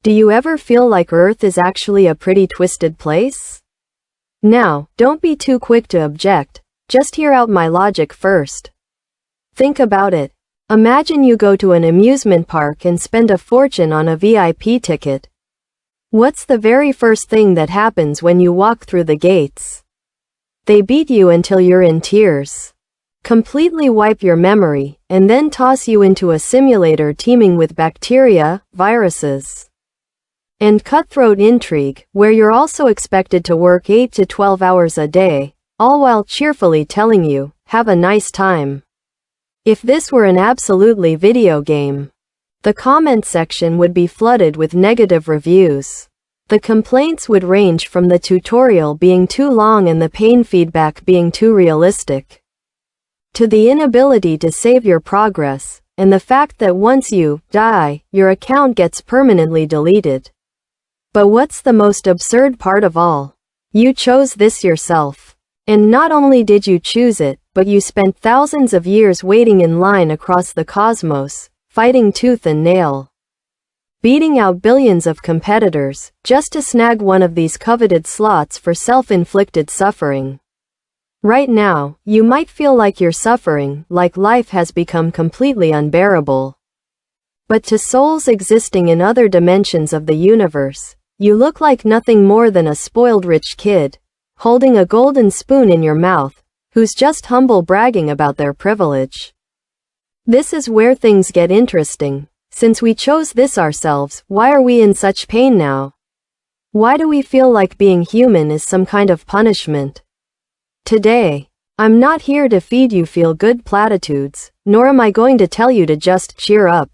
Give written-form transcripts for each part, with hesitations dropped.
Do you ever feel like Earth is actually a pretty twisted place? Now, don't be too quick to object, just hear out my logic first. Think about it. Imagine you go to an amusement park and spend a fortune on a VIP ticket. What's the very first thing that happens when you walk through the gates? They beat you until you're in tears, completely wipe your memory, and then toss you into a simulator teeming with bacteria, viruses, and cutthroat intrigue, where you're also expected to work 8 to 12 hours a day, all while cheerfully telling you, have a nice time. If this were an absolutely video game, the comment section would be flooded with negative reviews. The complaints would range from the tutorial being too long and the pain feedback being too realistic, to the inability to save your progress, and the fact that once you die, your account gets permanently deleted. But what's the most absurd part of all? You chose this yourself. And not only did you choose it, but you spent thousands of years waiting in line across the cosmos, fighting tooth and nail, beating out billions of competitors, just to snag one of these coveted slots for self-inflicted suffering. Right now, you might feel like you're suffering, like life has become completely unbearable. But to souls existing in other dimensions of the universe, you look like nothing more than a spoiled rich kid, holding a golden spoon in your mouth, who's just humble bragging about their privilege. This is where things get interesting. Since we chose this ourselves, why are we in such pain now? Why do we feel like being human is some kind of punishment? Today, I'm not here to feed you feel-good platitudes, nor am I going to tell you to just cheer up.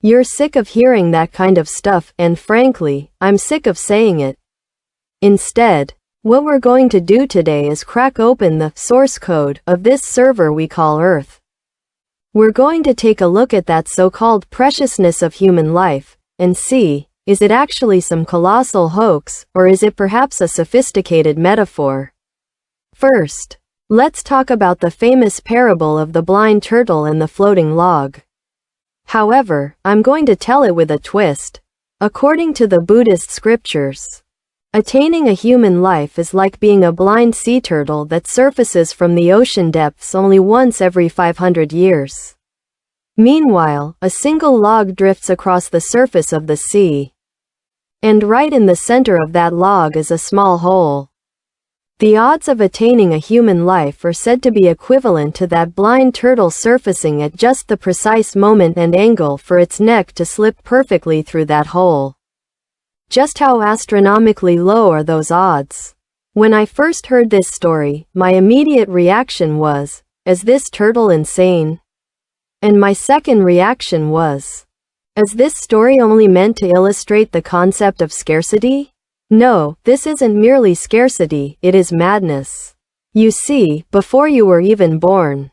You're sick of hearing that kind of stuff, and frankly, I'm sick of saying it. Instead, what we're going to do today is crack open the source code of this server we call Earth. We're going to take a look at that so-called preciousness of human life, and see, is it actually some colossal hoax, or is it perhaps a sophisticated metaphor? First, let's talk about the famous parable of the blind turtle and the floating log. However, I'm going to tell it with a twist. According to the Buddhist scriptures, attaining a human life is like being a blind sea turtle that surfaces from the ocean depths only once every 500 years. Meanwhile, a single log drifts across the surface of the sea. And right in the center of that log is a small hole. The odds of attaining a human life are said to be equivalent to that blind turtle surfacing at just the precise moment and angle for its neck to slip perfectly through that hole. Just how astronomically low are those odds? When I first heard this story, my immediate reaction was, is this turtle insane? And my second reaction was, is this story only meant to illustrate the concept of scarcity? No, this isn't merely scarcity, it is madness. You see, before you were even born,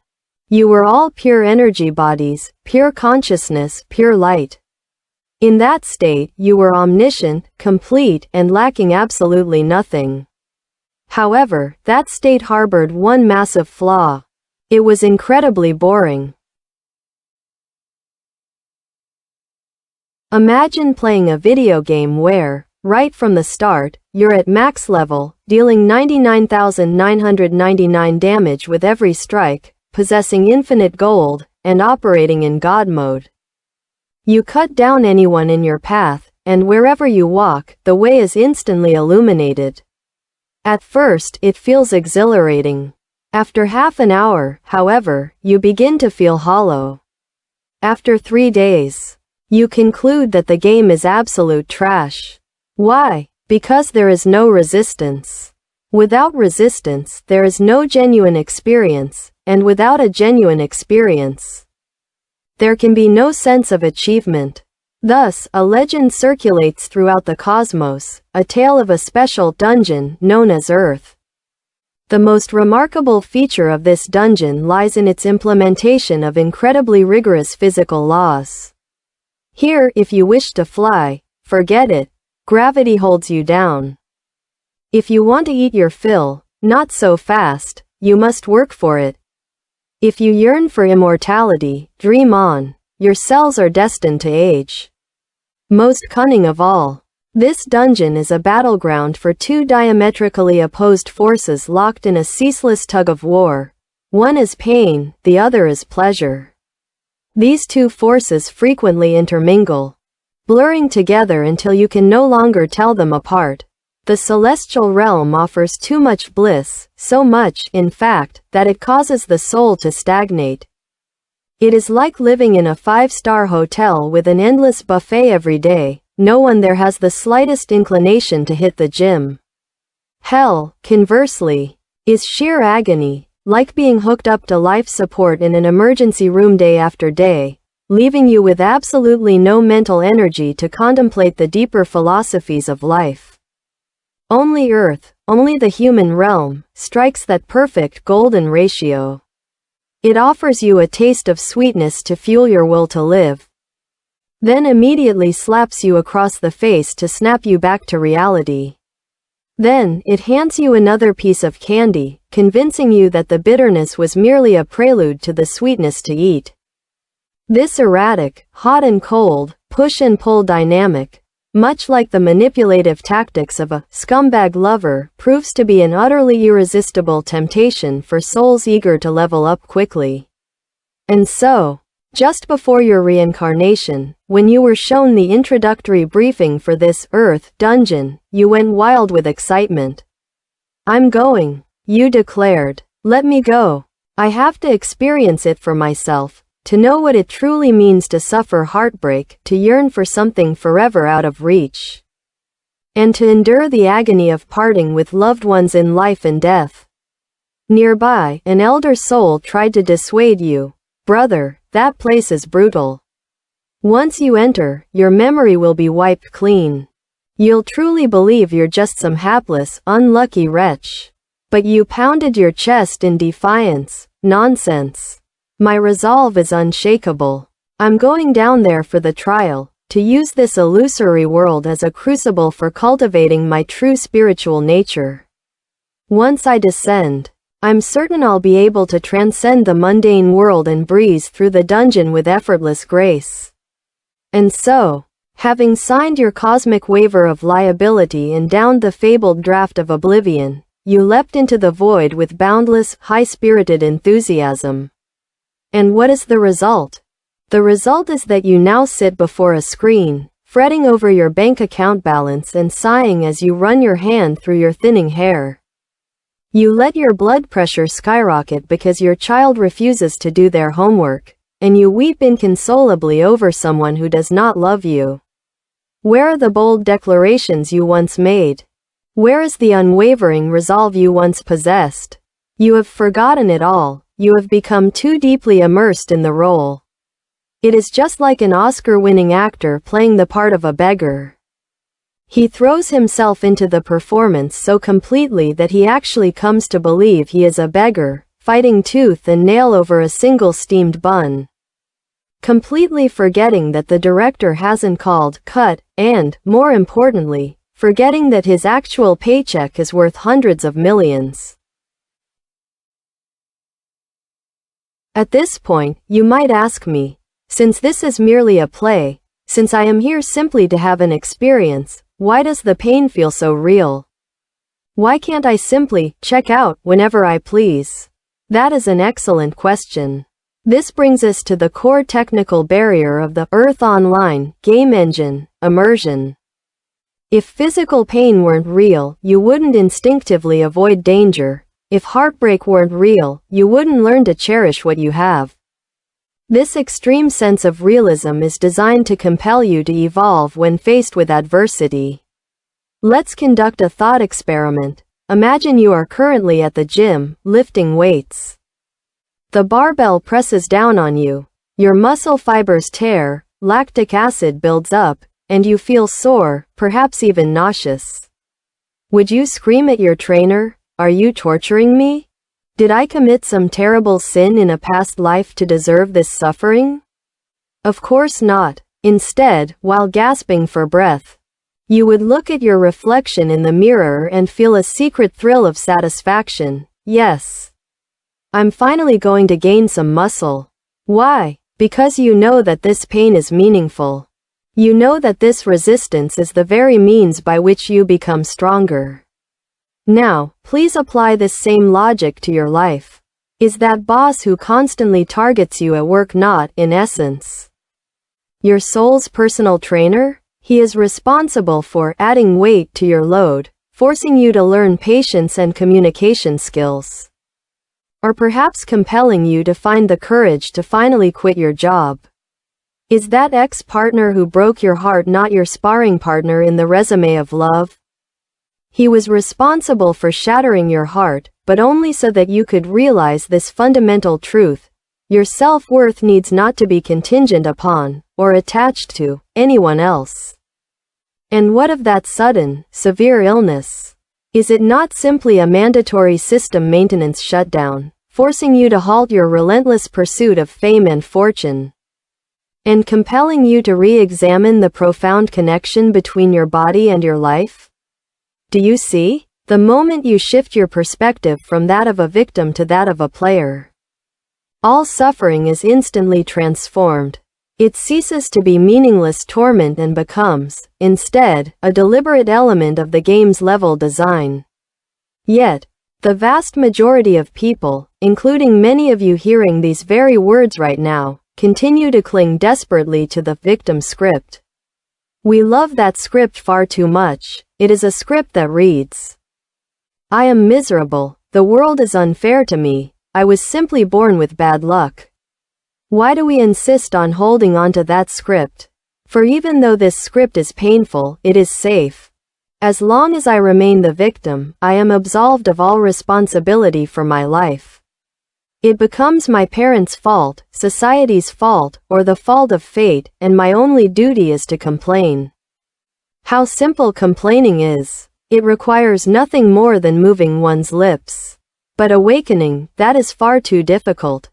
you were all pure energy bodies, pure consciousness, pure light. In that state, you were omniscient, complete, and lacking absolutely nothing. However, that state harbored one massive flaw. It was incredibly boring. Imagine playing a video game where, right from the start, you're at max level, dealing 99,999 damage with every strike, possessing infinite gold, and operating in God mode. You cut down anyone in your path, and wherever you walk, the way is instantly illuminated. At first, it feels exhilarating. After half an hour, however, you begin to feel hollow. After 3 days, you conclude that the game is absolute trash. Why? Because there is no resistance. Without resistance, there is no genuine experience, and without a genuine experience, there can be no sense of achievement. Thus, a legend circulates throughout the cosmos, a tale of a special dungeon known as Earth. The most remarkable feature of this dungeon lies in its implementation of incredibly rigorous physical laws. Here, if you wish to fly, forget it. Gravity holds you down. If you want to eat your fill, not so fast, you must work for it. If you yearn for immortality, dream on. Your cells are destined to age. Most cunning of all. This dungeon is a battleground for two diametrically opposed forces locked in a ceaseless tug of war. One is pain, the other is pleasure. These two forces frequently intermingle, blurring together until you can no longer tell them apart. The celestial realm offers too much bliss, so much, in fact, that it causes the soul to stagnate. It is like living in a 5-star hotel with an endless buffet every day. No one there has the slightest inclination to hit the gym. Hell, conversely, is sheer agony, like being hooked up to life support in an emergency room day after day, leaving you with absolutely no mental energy to contemplate the deeper philosophies of life. Only Earth, only the human realm, strikes that perfect golden ratio. It offers you a taste of sweetness to fuel your will to live, then immediately slaps you across the face to snap you back to reality. Then, it hands you another piece of candy, convincing you that the bitterness was merely a prelude to the sweetness to eat. This erratic, hot and cold, push and pull dynamic, much like the manipulative tactics of a scumbag lover, proves to be an utterly irresistible temptation for souls eager to level up quickly. And so, just before your reincarnation, when you were shown the introductory briefing for this Earth dungeon, you went wild with excitement. "I'm going," you declared. "Let me go. I have to experience it for myself, to know what it truly means to suffer heartbreak, to yearn for something forever out of reach, and to endure the agony of parting with loved ones in life and death." Nearby, an elder soul tried to dissuade you. "Brother, that place is brutal. Once you enter, your memory will be wiped clean. You'll truly believe you're just some hapless, unlucky wretch." But you pounded your chest in defiance. "Nonsense. My resolve is unshakable. I'm going down there for the trial, to use this illusory world as a crucible for cultivating my true spiritual nature. Once I descend, I'm certain I'll be able to transcend the mundane world and breeze through the dungeon with effortless grace." And so, having signed your cosmic waiver of liability and downed the fabled draft of oblivion, you leapt into the void with boundless, high-spirited enthusiasm. And what is the result? The result is that you now sit before a screen, fretting over your bank account balance and sighing as you run your hand through your thinning hair. You let your blood pressure skyrocket because your child refuses to do their homework, and you weep inconsolably over someone who does not love you. Where are the bold declarations you once made? Where is the unwavering resolve you once possessed? You have forgotten it all. You have become too deeply immersed in the role. It is just like an Oscar-winning actor playing the part of a beggar. He throws himself into the performance so completely that he actually comes to believe he is a beggar, fighting tooth and nail over a single steamed bun, completely forgetting that the director hasn't called cut, and, more importantly, forgetting that his actual paycheck is worth hundreds of millions. At this point, you might ask me, since this is merely a play, since I am here simply to have an experience, why does the pain feel so real? Why can't I simply check out whenever I please? That is an excellent question. This brings us to the core technical barrier of the Earth Online game engine, immersion. If physical pain weren't real, you wouldn't instinctively avoid danger. If heartbreak weren't real, you wouldn't learn to cherish what you have. This extreme sense of realism is designed to compel you to evolve when faced with adversity. Let's conduct a thought experiment. Imagine you are currently at the gym, lifting weights. The barbell presses down on you. Your muscle fibers tear, lactic acid builds up, and you feel sore, perhaps even nauseous. Would you scream at your trainer, "Are you torturing me? Did I commit some terrible sin in a past life to deserve this suffering?" Of course not. Instead, while gasping for breath, you would look at your reflection in the mirror and feel a secret thrill of satisfaction. "Yes, I'm finally going to gain some muscle." Why? Because you know that this pain is meaningful. You know that this resistance is the very means by which you become stronger. Now, please apply this same logic to your life. Is that boss who constantly targets you at work not, in essence, your soul's personal trainer? He is responsible for adding weight to your load, forcing you to learn patience and communication skills. Or perhaps compelling you to find the courage to finally quit your job. Is that ex-partner who broke your heart not your sparring partner in the resume of love? He was responsible for shattering your heart, but only so that you could realize this fundamental truth. Your self-worth needs not to be contingent upon, or attached to, anyone else. And what of that sudden, severe illness? Is it not simply a mandatory system maintenance shutdown, forcing you to halt your relentless pursuit of fame and fortune, and compelling you to re-examine the profound connection between your body and your life? Do you see? The moment you shift your perspective from that of a victim to that of a player, all suffering is instantly transformed. It ceases to be meaningless torment and becomes, instead, a deliberate element of the game's level design. Yet, the vast majority of people, including many of you hearing these very words right now, continue to cling desperately to the victim script. We love that script far too much. It is a script that reads, "I am miserable, the world is unfair to me, I was simply born with bad luck." Why do we insist on holding on to that script? For even though this script is painful, it is safe. As long as I remain the victim, I am absolved of all responsibility for my life. It becomes my parents' fault, society's fault, or the fault of fate, and my only duty is to complain. How simple complaining is. It requires nothing more than moving one's lips. But awakening, that is far too difficult.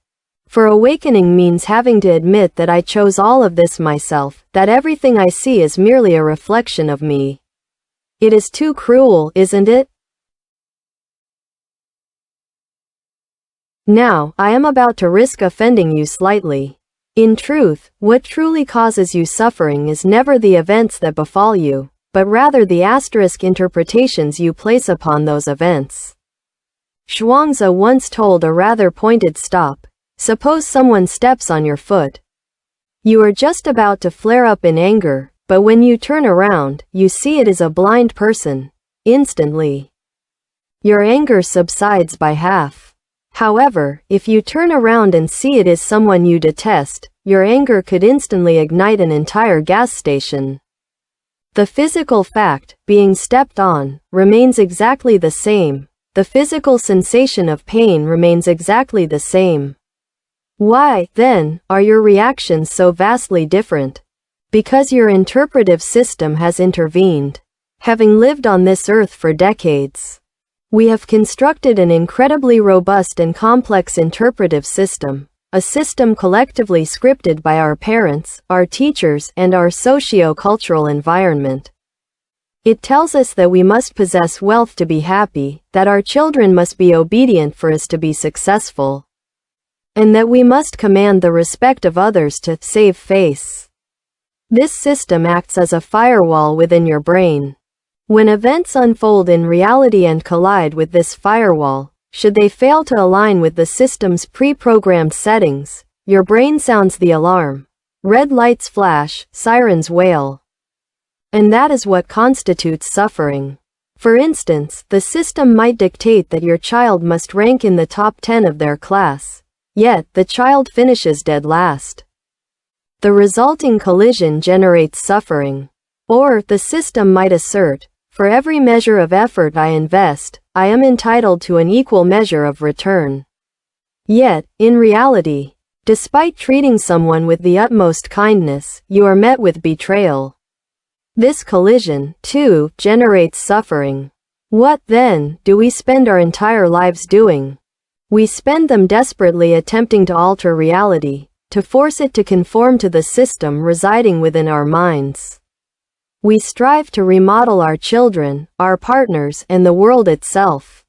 For awakening means having to admit that I chose all of this myself, that everything I see is merely a reflection of me. It is too cruel, isn't it? Now, I am about to risk offending you slightly. In truth, what truly causes you suffering is never the events that befall you, but rather the asterisk interpretations you place upon those events. Zhuangzi once told a rather pointed stop. Suppose someone steps on your foot. You are just about to flare up in anger, but when you turn around, you see it is a blind person. Instantly, your anger subsides by half. However, if you turn around and see it is someone you detest, your anger could instantly ignite an entire gas station. The physical fact, being stepped on, remains exactly the same. The physical sensation of pain remains exactly the same. Why, then, are your reactions so vastly different? Because your interpretive system has intervened. Having lived on this earth for decades, we have constructed an incredibly robust and complex interpretive system, a system collectively scripted by our parents, our teachers, and our socio-cultural environment. It tells us that we must possess wealth to be happy, that our children must be obedient for us to be successful, and that we must command the respect of others to save face. This system acts as a firewall within your brain. When events unfold in reality and collide with this firewall, should they fail to align with the system's pre-programmed settings, your brain sounds the alarm. Red lights flash, sirens wail. And that is what constitutes suffering. For instance, the system might dictate that your child must rank in the top 10 of their class, yet the child finishes dead last. The resulting collision generates suffering. Or, the system might assert, for every measure of effort I invest, I am entitled to an equal measure of return. Yet, in reality, despite treating someone with the utmost kindness, you are met with betrayal. This collision, too, generates suffering. What, then, do we spend our entire lives doing? We spend them desperately attempting to alter reality, to force it to conform to the system residing within our minds. We strive to remodel our children, our partners, and the world itself,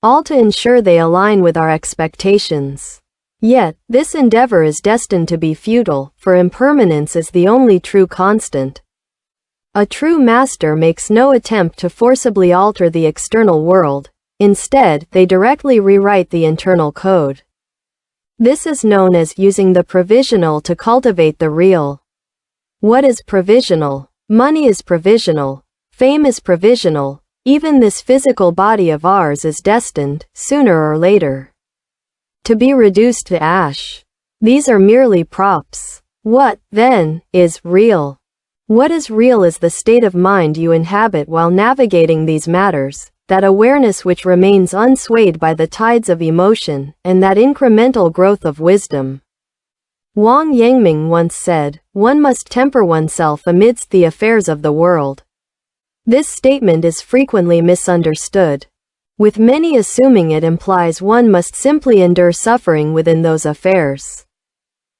all to ensure they align with our expectations. Yet, this endeavor is destined to be futile, for impermanence is the only true constant. A true master makes no attempt to forcibly alter the external world. Instead, they directly rewrite the internal code. This is known as using the provisional to cultivate the real. What is provisional? Money is provisional. Fame is provisional. Even this physical body of ours is destined, sooner or later, to be reduced to ash. These are merely props. What, then, is real? What is real is the state of mind you inhabit while navigating these matters, that awareness which remains unswayed by the tides of emotion, and that incremental growth of wisdom. Wang Yangming once said, "One must temper oneself amidst the affairs of the world." This statement is frequently misunderstood, with many assuming it implies one must simply endure suffering within those affairs.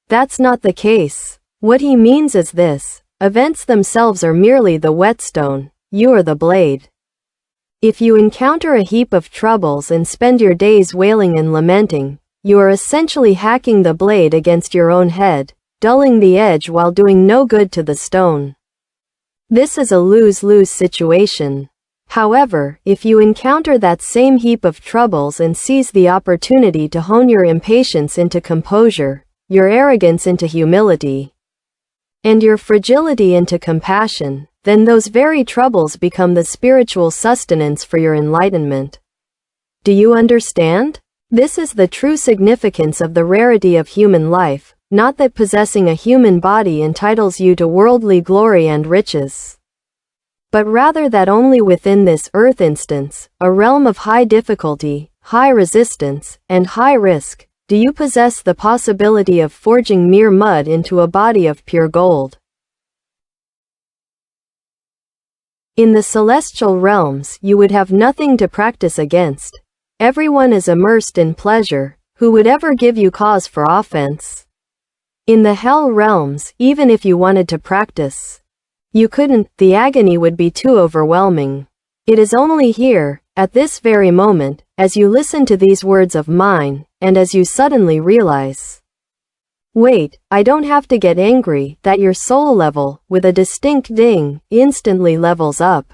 That's not the case. What he means is this: events themselves are merely the whetstone, you are the blade. If you encounter a heap of troubles and spend your days wailing and lamenting, you are essentially hacking the blade against your own head, dulling the edge while doing no good to the stone. This is a lose-lose situation. However, if you encounter that same heap of troubles and seize the opportunity to hone your impatience into composure, your arrogance into humility, and your fragility into compassion, then those very troubles become the spiritual sustenance for your enlightenment. Do you understand? This is the true significance of the rarity of human life, not that possessing a human body entitles you to worldly glory and riches, but rather that only within this earth instance, a realm of high difficulty, high resistance, and high risk, do you possess the possibility of forging mere mud into a body of pure gold. In the celestial realms, you would have nothing to practice against. Everyone is immersed in pleasure. Who would ever give you cause for offense? In the hell realms, even if you wanted to practice, you couldn't. The agony would be too overwhelming. It is only here, at this very moment, as you listen to these words of mine, and as you suddenly realize, wait, I don't have to get angry, that your soul level, with a distinct ding, instantly levels up.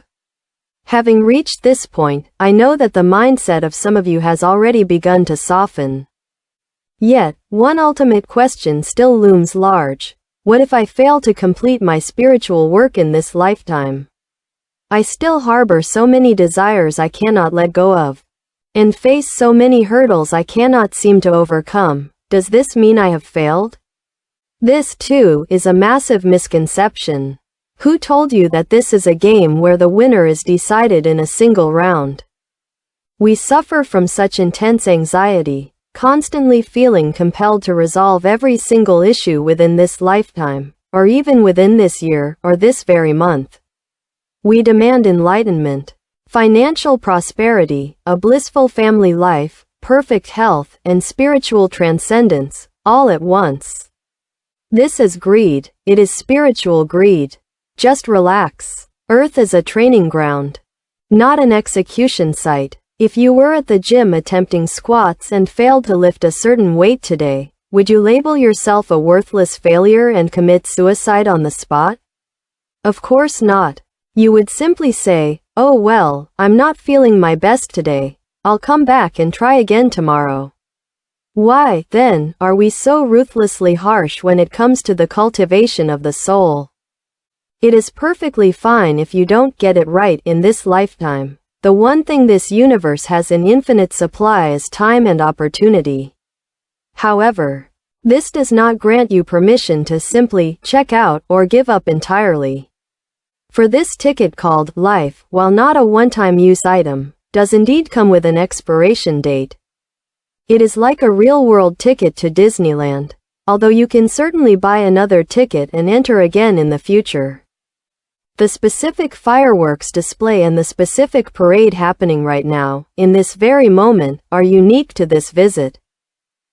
Having reached this point, I know that the mindset of some of you has already begun to soften. Yet, one ultimate question still looms large. What if I fail to complete my spiritual work in this lifetime? I still harbor so many desires I cannot let go of, and face so many hurdles I cannot seem to overcome. Does this mean I have failed? This, too, is a massive misconception. Who told you that this is a game where the winner is decided in a single round? We suffer from such intense anxiety, constantly feeling compelled to resolve every single issue within this lifetime, or even within this year, or this very month. We demand enlightenment, financial prosperity, a blissful family life, perfect health, and spiritual transcendence, all at once. This is greed. It is spiritual greed. Just relax. Earth is a training ground, not an execution site. If you were at the gym attempting squats and failed to lift a certain weight today, would you label yourself a worthless failure and commit suicide on the spot? Of course not. You would simply say, "Oh well, I'm not feeling my best today. I'll come back and try again tomorrow." Why, then, are we so ruthlessly harsh when it comes to the cultivation of the soul? It is perfectly fine if you don't get it right in this lifetime. The one thing this universe has in infinite supply is time and opportunity. However, this does not grant you permission to simply check out or give up entirely. For this ticket called life, while not a one-time use item, does indeed come with an expiration date. It is like a real-world ticket to Disneyland, although you can certainly buy another ticket and enter again in the future. The specific fireworks display and the specific parade happening right now, in this very moment, are unique to this visit.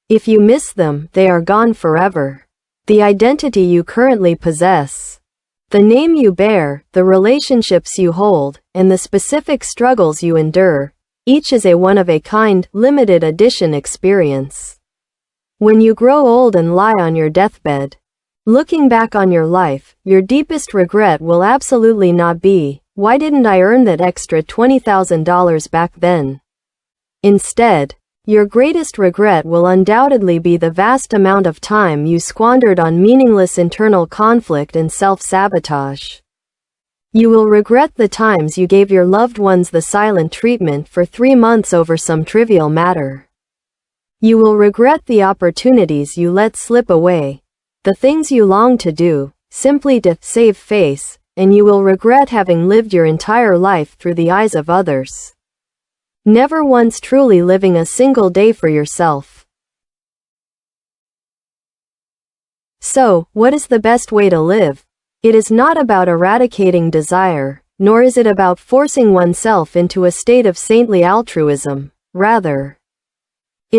If you miss them, they are gone forever. The identity you currently possess, the name you bear, the relationships you hold, and the specific struggles you endure, each is a one-of-a-kind, limited edition experience. When you grow old and lie on your deathbed, looking back on your life, your deepest regret will absolutely not be, "Why didn't I earn that extra $20,000 back then?" Instead, your greatest regret will undoubtedly be the vast amount of time you squandered on meaningless internal conflict and self-sabotage. You will regret the times you gave your loved ones the silent treatment for 3 months over some trivial matter. You will regret the opportunities you let slip away, the things you longed to do, simply to save face, and you will regret having lived your entire life through the eyes of others, never once truly living a single day for yourself. So, what is the best way to live? It is not about eradicating desire, nor is it about forcing oneself into a state of saintly altruism. Rather,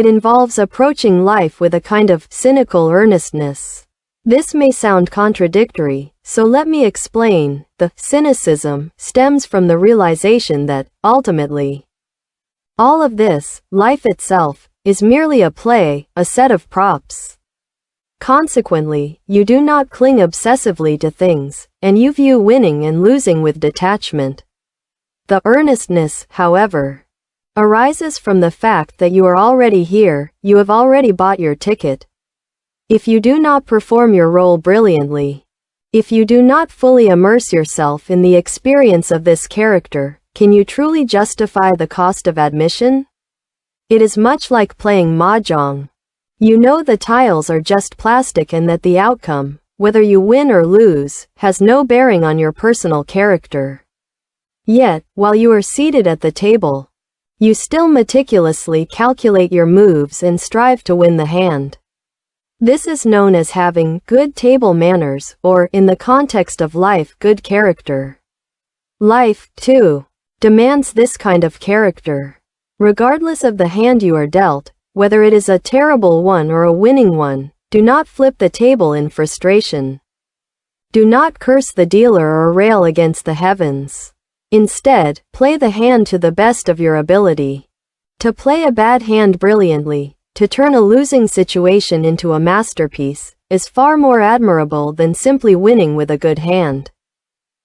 it involves approaching life with a kind of cynical earnestness. This may sound contradictory, so let me explain. The cynicism stems from the realization that, ultimately, all of this, life itself, is merely a play, a set of props. Consequently, you do not cling obsessively to things, and you view winning and losing with detachment. The earnestness, however, arises from the fact that you are already here, you have already bought your ticket. If you do not perform your role brilliantly, if you do not fully immerse yourself in the experience of this character, can you truly justify the cost of admission? It is much like playing mahjong. You know the tiles are just plastic and that the outcome, whether you win or lose, has no bearing on your personal character. Yet, while you are seated at the table, you still meticulously calculate your moves and strive to win the hand. This is known as having good table manners, or, in the context of life, good character. Life, too, demands this kind of character. Regardless of the hand you are dealt, whether it is a terrible one or a winning one, do not flip the table in frustration. Do not curse the dealer or rail against the heavens. Instead, play the hand to the best of your ability. To play a bad hand brilliantly, to turn a losing situation into a masterpiece, is far more admirable than simply winning with a good hand.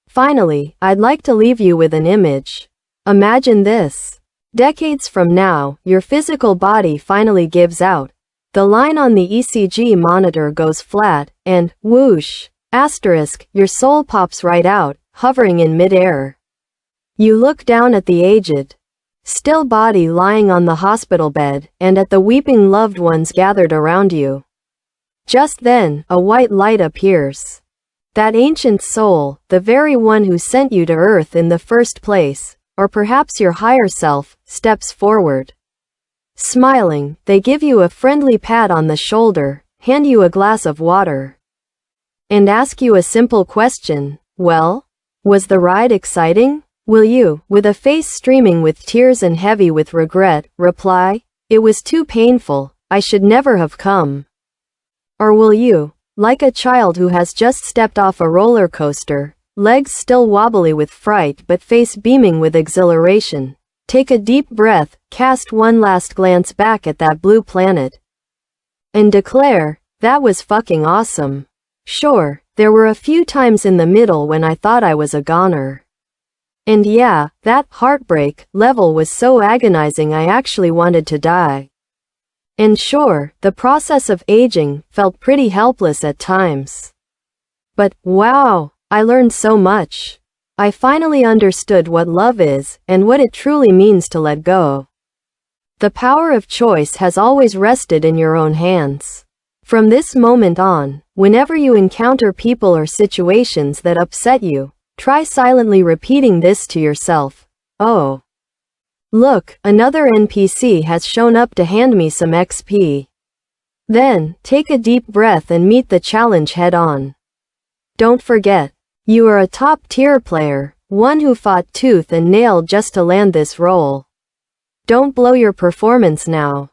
Finally, I'd like to leave you with an image. Imagine this. Decades from now, your physical body finally gives out. The line on the ECG monitor goes flat, and, whoosh, asterisk, your soul pops right out, hovering in midair. You look down at the aged, still body lying on the hospital bed, and at the weeping loved ones gathered around you. Just then, a white light appears. That ancient soul, the very one who sent you to Earth in the first place, or perhaps your higher self, steps forward. Smiling, they give you a friendly pat on the shoulder, hand you a glass of water, and ask you a simple question. Well, was the ride exciting? Will you, with a face streaming with tears and heavy with regret, reply, "It was too painful, I should never have come"? Or will you, like a child who has just stepped off a roller coaster, legs still wobbly with fright but face beaming with exhilaration, take a deep breath, cast one last glance back at that blue planet, and declare, "That was fucking awesome"? Sure, there were a few times in the middle when I thought I was a goner. And yeah, that heartbreak level was so agonizing I actually wanted to die. And sure, the process of aging felt pretty helpless at times. But, wow, I learned so much. I finally understood what love is, and what it truly means to let go. The power of choice has always rested in your own hands. From this moment on, whenever you encounter people or situations that upset you, try silently repeating this to yourself. "Oh, look, another NPC has shown up to hand me some XP." Then, take a deep breath and meet the challenge head on. Don't forget, you are a top-tier player, one who fought tooth and nail just to land this role. Don't blow your performance now.